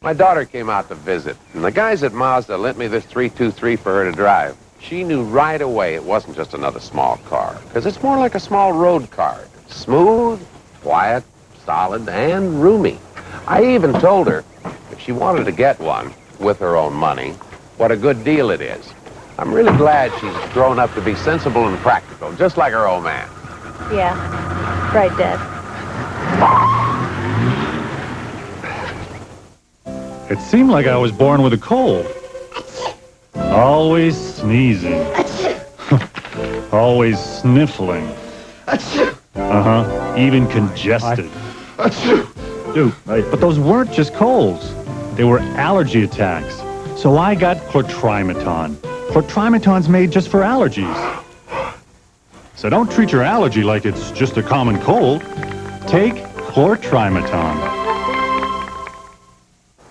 My daughter came out to visit, and the guys at Mazda lent me this 323 for her to drive. She knew right away it wasn't just another small car, because it's more like a small road car. Smooth, quiet, solid, and roomy. I even told her if she wanted to get one with her own money, what a good deal it is. I'm really glad she's grown up to be sensible and practical, just like her old man. Yeah, right, Dad. It seemed like I was born with a cold. Always sneezing. Always sniffling. Even congested. Dude, but those weren't just colds. They were allergy attacks. So I got Chlor-Trimeton. Chlor-Trimeton's made just for allergies. So don't treat your allergy like it's just a common cold. Take Chlor-Trimeton.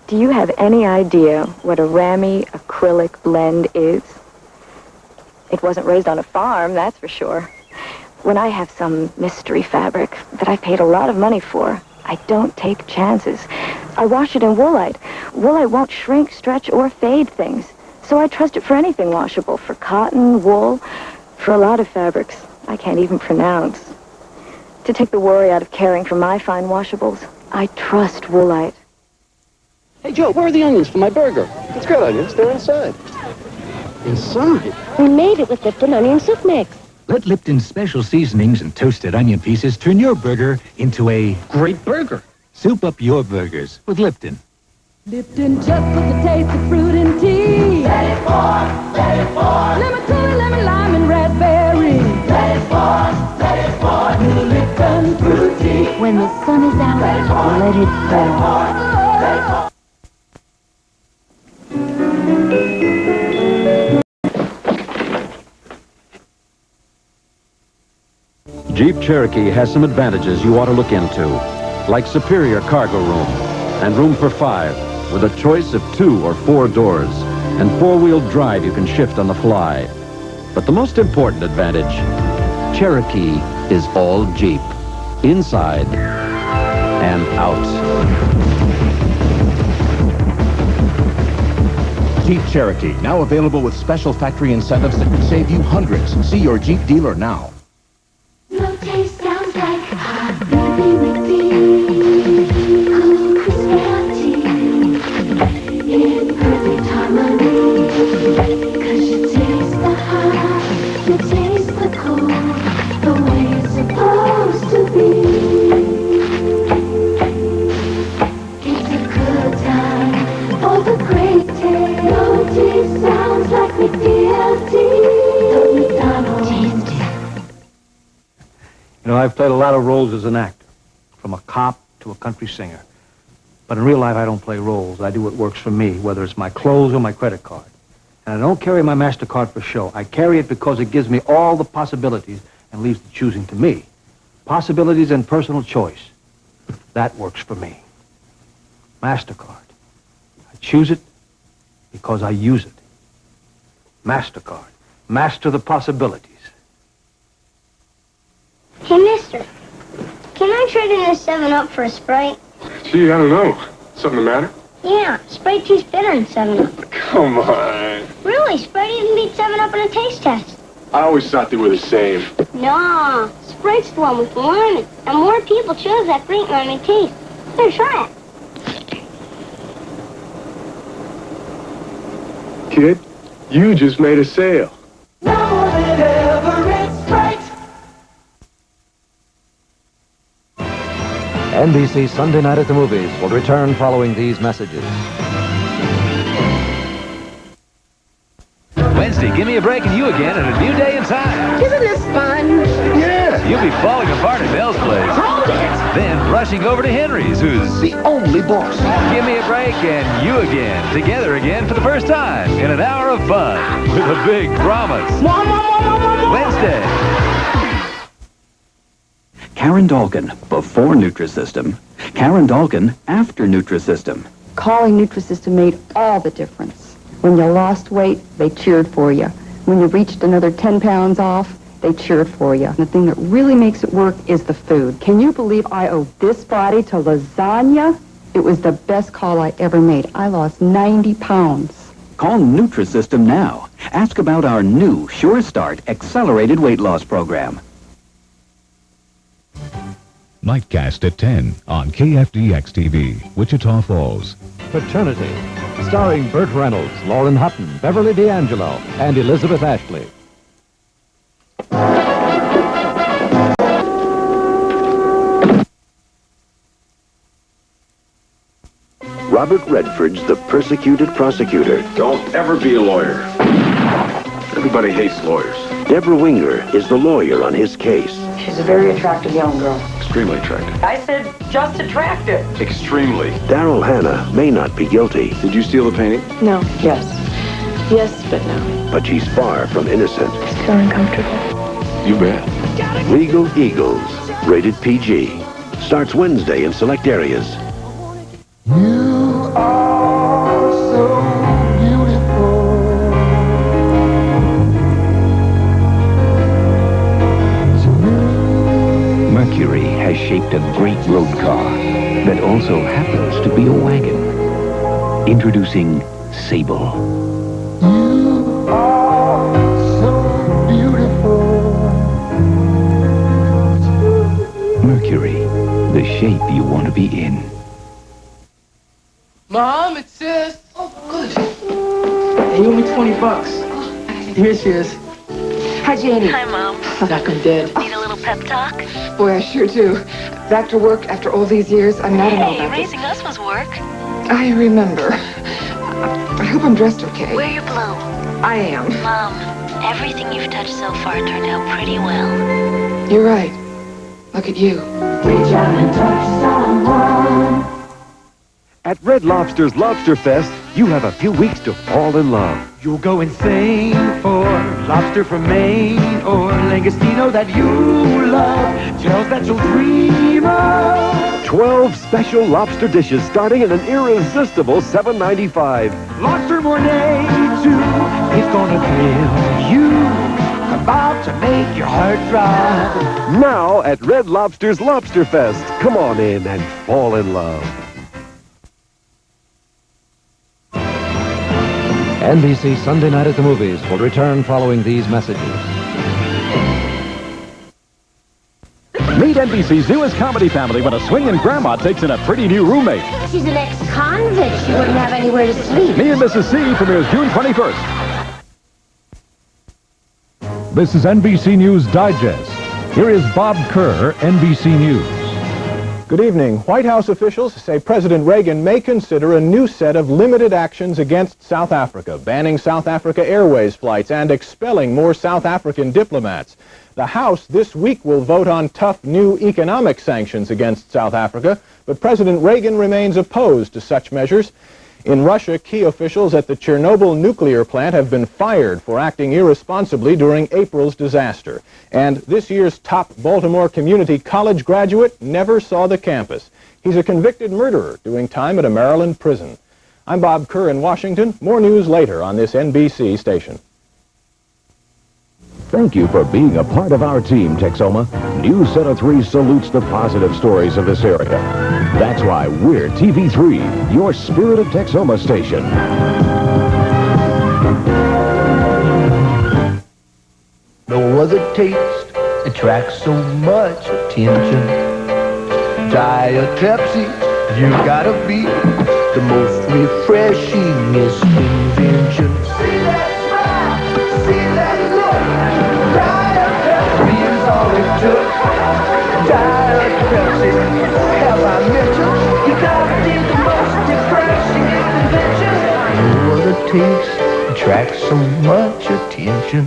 Do you have any idea what a Rami acrylic blend is? It wasn't raised on a farm, that's for sure. When I have some mystery fabric that I paid a lot of money for, I don't take chances. I wash it in Woolite. Woolite won't shrink, stretch, or fade things. So I trust it for anything washable, for cotton, wool, for a lot of fabrics I can't even pronounce. To take the worry out of caring for my fine washables, I trust Woolite. Hey, Joe, where are the onions for my burger? It's got onions. They're inside. Inside? We made it with Lipton onion soup mix. Let Lipton's special seasonings and toasted onion pieces turn your burger into a great burger. Soup up your burgers with Lipton. Lipton just for the taste of fruit and tea. Let it pour, lemon curly, lemon lime, and raspberry. Let it pour, new Lipton Fruit Tea. When the sun is out, let it pour. Jeep Cherokee has some advantages you ought to look into, like superior cargo room and room for 5 with a choice of 2 or 4 doors and 4-wheel drive you can shift on the fly. But the most important advantage, Cherokee is all Jeep, inside and out. Jeep Cherokee, now available with special factory incentives that could save you hundreds. See your Jeep dealer now. No taste sounds like hot baby McD. Cool crispy in perfect harmony. 'Cause you taste the hot, you taste the cold, the way it's supposed to be. It's a good time for the great taste. No taste sounds like McD.L.T. The McDonald taste. You know, I've played a lot of roles as an actor, from a cop to a country singer. But in real life, I don't play roles. I do what works for me, whether it's my clothes or my credit card. And I don't carry my MasterCard for show. I carry it because it gives me all the possibilities and leaves the choosing to me. Possibilities and personal choice. That works for me. MasterCard. I choose it because I use it. MasterCard. Master the possibilities. Hey, mister, can I trade in a 7-Up for a Sprite? Gee, I don't know. Something the matter? Yeah, Sprite tastes better than 7-Up. Come on. Really, Sprite even beat 7-Up in a taste test. I always thought they were the same. Nah, Sprite's the one with the lemon, and more people chose that great lemon taste. Here, try it. Kid, you just made a sale. More than ever, it's Sprite. NBC Sunday Night at the Movies will return following these messages. Wednesday, give me a break and you again at a new day in time. Isn't this fun? Yeah. You'll be falling apart at Mel's place. Hold it! Then rushing over to Henry's, who's the only boss. Give me a break and you again, together again for the first time in an hour of fun with a big promise. Wednesday. Karen Dalkin, before Nutri-System. Karen Dalkin, after Nutri-System. Calling Nutri-System made all the difference. When you lost weight, they cheered for you. When you reached another 10 pounds off, they cheered for you. The thing that really makes it work is the food. Can you believe I owe this body to lasagna? It was the best call I ever made. I lost 90 pounds. Call Nutri-System now. Ask about our new Sure Start Accelerated Weight Loss Program. Nightcast at 10 on KFDX-TV, Wichita Falls. Paternity, starring Burt Reynolds, Lauren Hutton, Beverly D'Angelo, and Elizabeth Ashley. Robert Redford's the persecuted prosecutor. Don't ever be a lawyer. Everybody hates lawyers. Deborah Winger is the lawyer on his case. She's a very attractive young girl. Extremely attractive. I said just attractive. Extremely. Daryl Hannah may not be guilty. Did you steal the painting? No. Yes. Yes, but no. But she's far from innocent. Still uncomfortable. You bet. Legal Eagles, rated PG. Starts Wednesday in select areas. You are so Mercury has shaped a great road car that also happens to be a wagon. Introducing Sable. You are so beautiful. Mercury, the shape you want to be in. Mom, it's Sis. Oh, good. Hey, you owe me $20. Here she is. Hi, Janie. Hi, Mom. Like I'm dead. Need a little pep talk? Boy, I sure do. Back to work after all these years. I don't know about raising us was work. I remember. I hope I'm dressed okay. Wear your blue. I am. Mom, everything you've touched so far turned out pretty well. You're right. Look at you. Reach out and touch someone. At Red Lobster's Lobster Fest, you have a few weeks to fall in love. You'll go insane for lobster from Maine or Langostino that you love. Shells that you'll dream of. 12 special lobster dishes starting at an irresistible $7.95. Lobster Mornay, too. It's gonna thrill you. About to make your heart throb. Now at Red Lobster's Lobster Fest. Come on in and fall in love. NBC Sunday Night at the Movies will return following these messages. Meet NBC's newest comedy family when a swinging grandma takes in a pretty new roommate. She's an ex-convict. She wouldn't have anywhere to sleep. Me and Mrs. C premieres June 21st. This is NBC News Digest. Here is Bob Kerr, NBC News. Good evening. White House officials say President Reagan may consider a new set of limited actions against South Africa, banning South Africa Airways flights and expelling more South African diplomats. The House this week will vote on tough new economic sanctions against South Africa, but President Reagan remains opposed to such measures. In Russia, key officials at the Chernobyl nuclear plant have been fired for acting irresponsibly during April's disaster. And this year's top Baltimore Community College graduate never saw the campus. He's a convicted murderer doing time at a Maryland prison. I'm Bob Kerr in Washington. More news later on this NBC station. Thank you for being a part of our team, Texoma. NewsCenter 3 salutes the positive stories of this area. That's why we're TV3, your Spirit of Texoma station. No other taste attracts so much attention. Try a Pepsi, you gotta be the most refreshingest invention. See that smile, see that look. Try a Pepsi is all it took. Try a Pepsi, have I mentioned? You gotta be the most refreshing invention. No other taste attracts so much attention.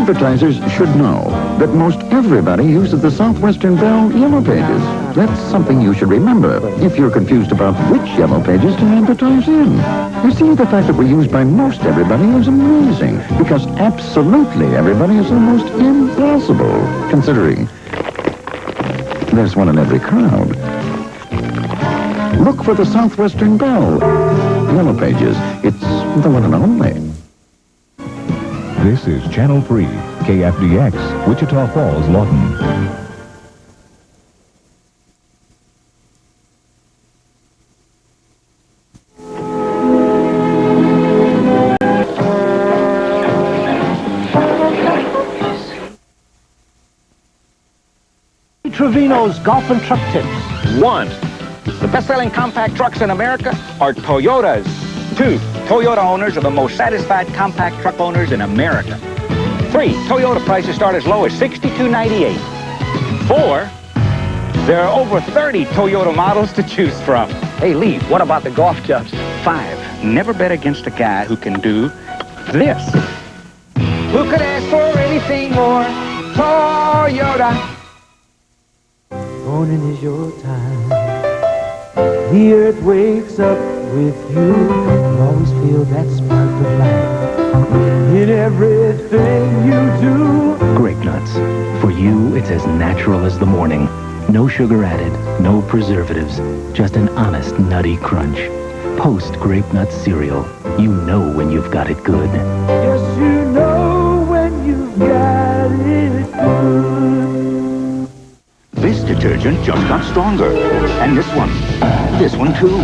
Advertisers should know that most everybody uses the Southwestern Bell Yellow Pages. That's something you should remember if you're confused about which Yellow Pages to advertise in. You see, the fact that we're used by most everybody is amazing, because absolutely everybody is almost impossible, considering there's one in every crowd. Look for the Southwestern Bell Yellow Pages. It's the one and only. This is Channel 3, KFDX, Wichita Falls, Lawton. Trevino's Golf and Truck Tips. 1. The best-selling compact trucks in America are Toyotas. 2. Toyota owners are the most satisfied compact truck owners in America. 3. Toyota prices start as low as $62.98. 4. There are over 30 Toyota models to choose from. Hey, Lee, what about the golf clubs? 5. Never bet against a guy who can do this. Who could ask for anything more? Toyota. Morning is your time. The earth wakes up with you. You always feel that spark of life in everything you do. Grape-Nuts. For you, it's as natural as the morning. No sugar added, no preservatives, just an honest nutty crunch. Post Grape-Nuts cereal. You know when you've got it good. Yes, you know when you've got it good. This detergent just got stronger. And this one too.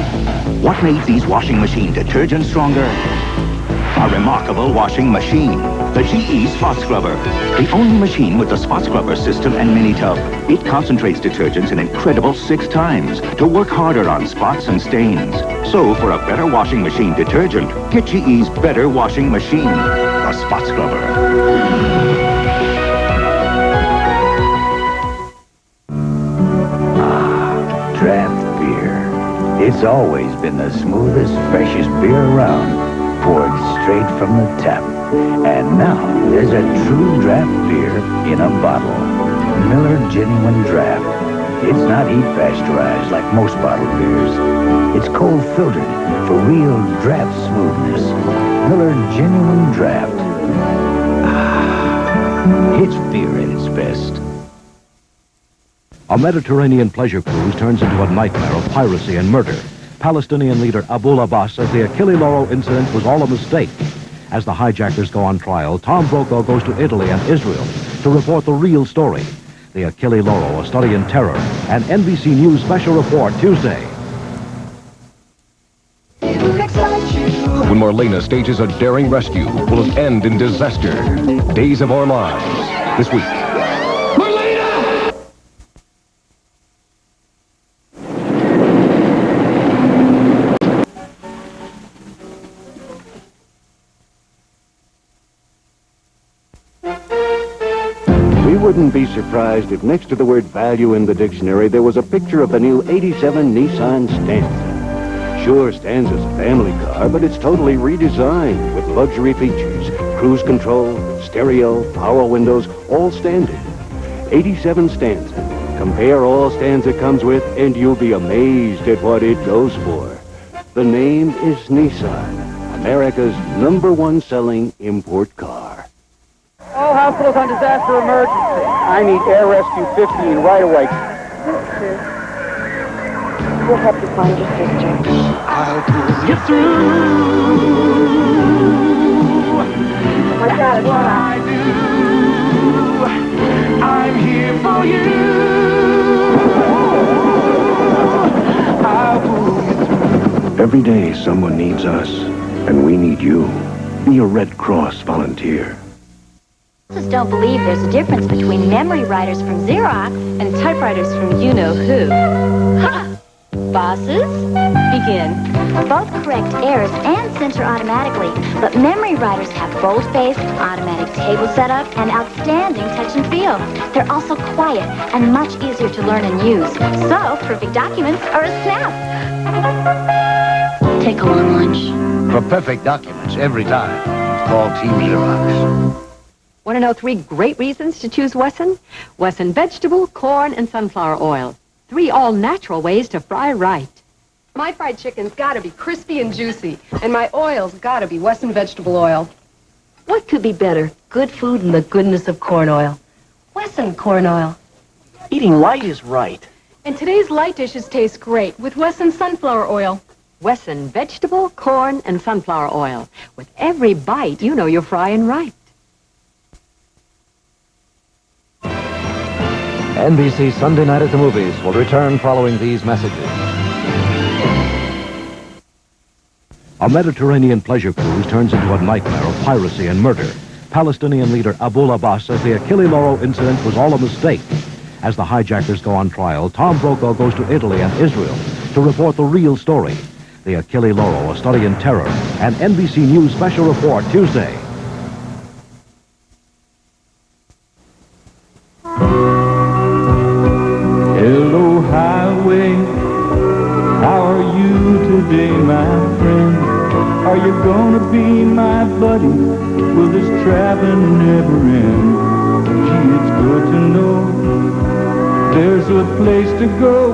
What made these washing machine detergents stronger? A remarkable washing machine. The GE Spotscrubber. The only machine with the Spotscrubber system and mini tub. It concentrates detergents an incredible 6 times to work harder on spots and stains. So for a better washing machine detergent, get GE's better washing machine. The Spotscrubber. Draft beer. It's always been the smoothest, freshest beer around, poured straight from the tap. And now there's a true draft beer in a bottle. Miller Genuine Draft. It's not heat pasteurized like most bottled beers. It's cold filtered for real draft smoothness. Miller Genuine Draft. It's beer at its best. A Mediterranean pleasure cruise turns into a nightmare of piracy and murder. Palestinian leader Abu Abbas says the Achille Lauro incident was all a mistake. As the hijackers go on trial, Tom Brokaw goes to Italy and Israel to report the real story. The Achille Lauro, a study in terror, an NBC News special report Tuesday. When Marlena stages a daring rescue, will it end in disaster? Days of Our Lives. This week. We wouldn't be surprised if next to the word value in the dictionary there was a picture of the new '87 Nissan Stanza. Sure, Stanza's a family car, but it's totally redesigned with luxury features, cruise control, stereo, power windows, all standard. '87 Stanza. Compare all Stanza comes with, and you'll be amazed at what it goes for. The name is Nissan, America's #1 selling import car. All hospitals on disaster emergency. I need Air Rescue 15 right away. We'll help you find your sister. I'll pull you through. I got it. What I do. I'm here for you. I'll pull you through. Every day someone needs us, and we need you. Be a Red Cross volunteer. Bosses don't believe there's a difference between memory writers from Xerox and typewriters from you-know-who. Ha! Bosses, begin. Both correct errors and center automatically, but memory writers have boldface, automatic table setup, and outstanding touch and feel. They're also quiet and much easier to learn and use. So, perfect documents are a snap. Take a long lunch. For perfect documents every time, call Team Xerox. Want to know 3 great reasons to choose Wesson? Wesson vegetable, corn, and sunflower oil. 3 all-natural ways to fry right. My fried chicken's got to be crispy and juicy, and my oil's got to be Wesson vegetable oil. What could be better? Good food and the goodness of corn oil. Wesson corn oil. Eating light is right. And today's light dishes taste great with Wesson sunflower oil. Wesson vegetable, corn, and sunflower oil. With every bite, you know you're frying right. NBC Sunday Night at the Movies will return following these messages. A Mediterranean pleasure cruise turns into a nightmare of piracy and murder. Palestinian leader Abu Abbas says the Achille Lauro incident was all a mistake. As the hijackers go on trial, Tom Brokaw goes to Italy and Israel to report the real story. The Achille Lauro, A Study in Terror, and NBC News Special Report Tuesday. Hello, highway. How are you today, my friend? Are you gonna be my buddy? Will this traveling never end? Gee, it's good to know there's a place to go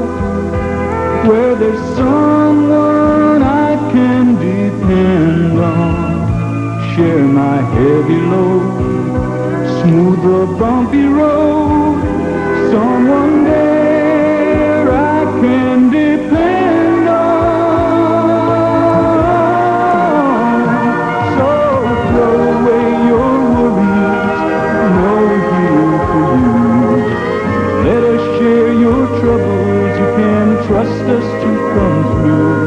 where there's someone I can depend on. Share my heavy load, smooth the bumpy road. Someone there I can depend on. So throw away your worries, know we're here for you. Let us share your troubles, you can trust us to come through.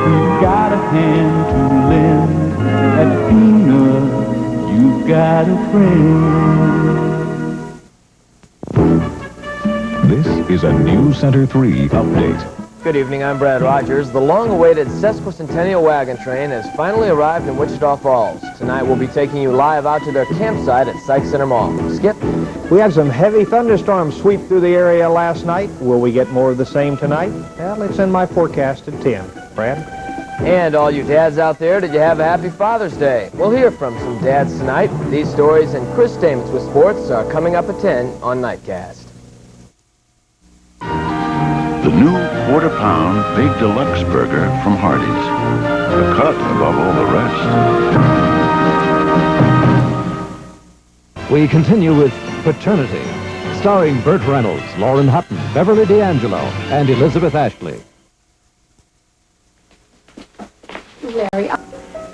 We've got a hand to lend at peanut, you've got a friend. This is a NewsCenter 3 update. Good evening, I'm Brad Rogers. The long-awaited sesquicentennial wagon train has finally arrived in Wichita Falls. Tonight we'll be taking you live out to their campsite at Sykes Center Mall. Skip? We had some heavy thunderstorms sweep through the area last night. Will we get more of the same tonight? Well, it's in my forecast at 10. Brad? And all you dads out there, did you have a happy Father's Day? We'll hear from some dads tonight. These stories and Chris Stamets with sports are coming up at 10 on Nightcast. The new quarter-pound Big Deluxe Burger from Hardee's. A cut above all the rest. We continue with Paternity, starring Burt Reynolds, Lauren Hutton, Beverly D'Angelo, and Elizabeth Ashley. Larry,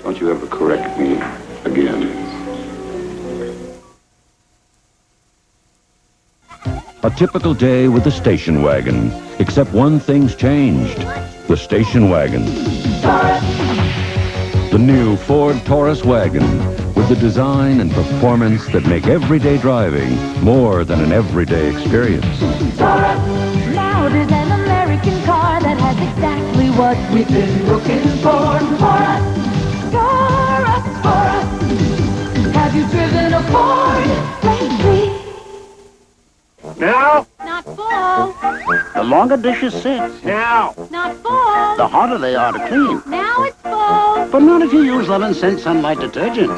don't you ever correct me again. A typical day with the station wagon, except one thing's changed. The station wagon. The new Ford Taurus wagon, with the design and performance that make everyday driving more than an everyday experience. now there's an American car that has exactly what we've been looking for. For us, for us, for us. Have you driven a Ford lately? Now? Not full. The longer dishes sit. Now. Not full. The harder they are to clean. Now it's full. But not if you use Lemon Scent Sunlight detergent.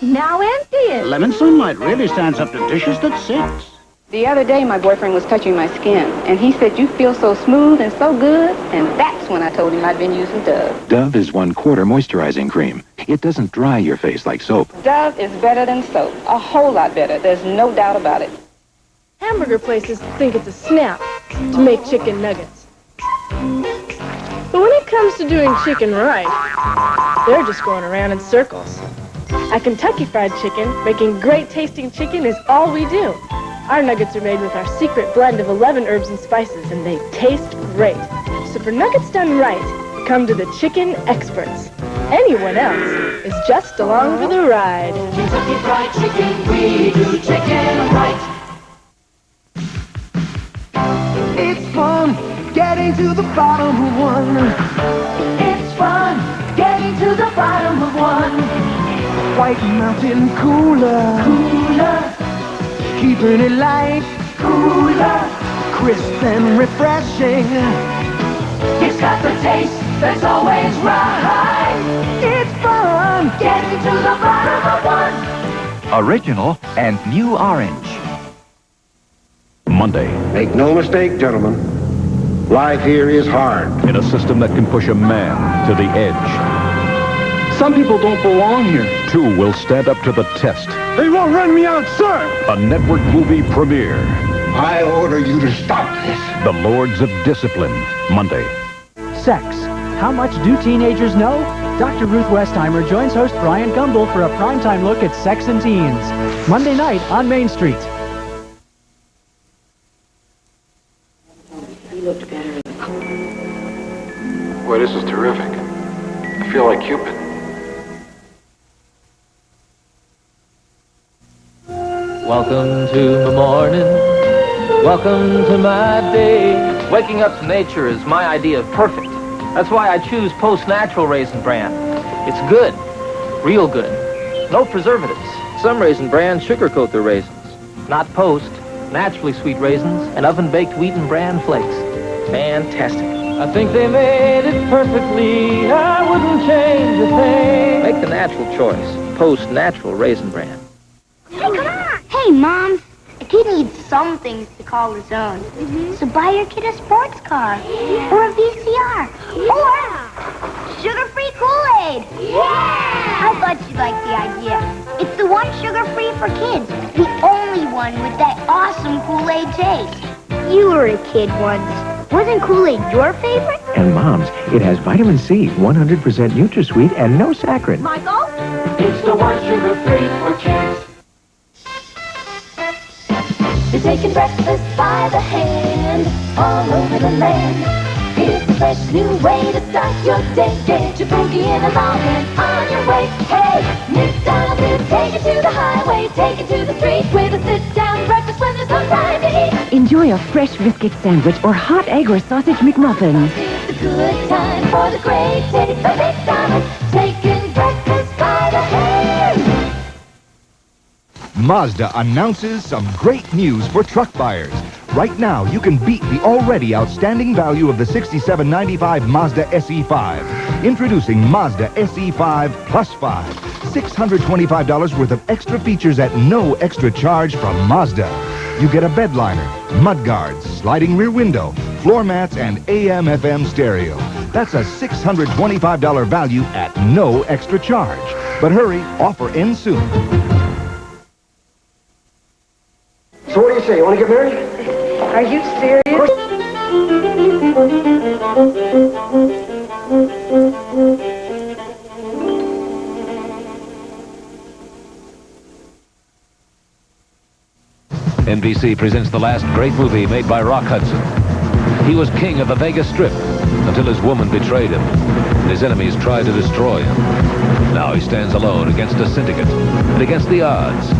Now empty it. Lemon Sunlight really stands up to dishes that sit. The other day, my boyfriend was touching my skin, and he said, you feel so smooth and so good, and that's when I told him I'd been using Dove. Dove is 1/4 moisturizing cream. It doesn't dry your face like soap. Dove is better than soap. A whole lot better. There's no doubt about it. Hamburger places think it's a snap to make chicken nuggets. But when it comes to doing chicken right, they're just going around in circles. At Kentucky Fried Chicken, making great tasting chicken is all we do. Our nuggets are made with our secret blend of 11 herbs and spices, and they taste great. So for nuggets done right, come to the chicken experts. Anyone else is just along for the ride. Kentucky Fried Chicken, we do chicken right. It's fun getting to the bottom of one. It's fun getting to the bottom of one. White Mountain Cooler. Cooler. Keeping it light. Cooler. Crisp and refreshing. It's got the taste that's always right. It's fun getting to the bottom of one. Original and new orange. Monday. Make no mistake, gentlemen. Life here is hard. In a system that can push a man to the edge. Some people don't belong here. Two will stand up to the test. They won't run me out, sir! A network movie premiere. I order you to stop this. The Lords of Discipline. Monday. Sex. How much do teenagers know? Dr. Ruth Westheimer joins host Brian Gumbel for a primetime look at sex and teens. Monday night on Main Street. He looked better in the cold. Boy, this is terrific. I feel like Cupid. Welcome to the morning. Welcome to my day. Waking up to nature is my idea of perfect. That's why I choose Post Natural Raisin Bran. It's good. Real good. No preservatives. Some raisin brands sugarcoat their raisins. Not Post. Naturally sweet raisins and oven-baked wheat and bran flakes. Fantastic. I think they made it perfectly. I wouldn't change a thing. Make the natural choice. Post Natural Raisin Bran. Hey, come on! Hey, Mom. A kid needs some things to call his own. So buy your kid a sports car. Or a VCR. Or sugar-free Kool-Aid. I thought you'd like the idea. It's the one sugar-free for kids. The only one with that awesome Kool-Aid taste. You were a kid once. Wasn't Kool-Aid your favorite? And Mom's, it has vitamin C, 100% NutraSweet, and no saccharin. Michael? It's the one sugar-free for kids. They're taking breakfast by the hand all over the land. It's a fresh new way to start your day. Get your boogie in along and on your way. Hey, McDonald will take you to the highway, take you to the street with a sit-down breakfast when there's no time to eat. Enjoy a fresh biscuit sandwich or hot egg or sausage McMuffins. It's a good time for the great taste of McDonald's, taking breakfast by the hand. Mazda announces some great news for truck buyers. Right now, you can beat the already outstanding value of the $67.95 Mazda SE5. Introducing Mazda SE5 Plus 5. $625 worth of extra features at no extra charge from Mazda. You get a bed liner, mud guards, sliding rear window, floor mats, and AM/FM stereo. That's a $625 value at no extra charge. But hurry, offer ends soon. So what do you say? You want to get married? Are you serious? NBC presents the last great movie made by Rock Hudson. He was king of the Vegas Strip until his woman betrayed him and his enemies tried to destroy him. Now he stands alone against a syndicate and against the odds.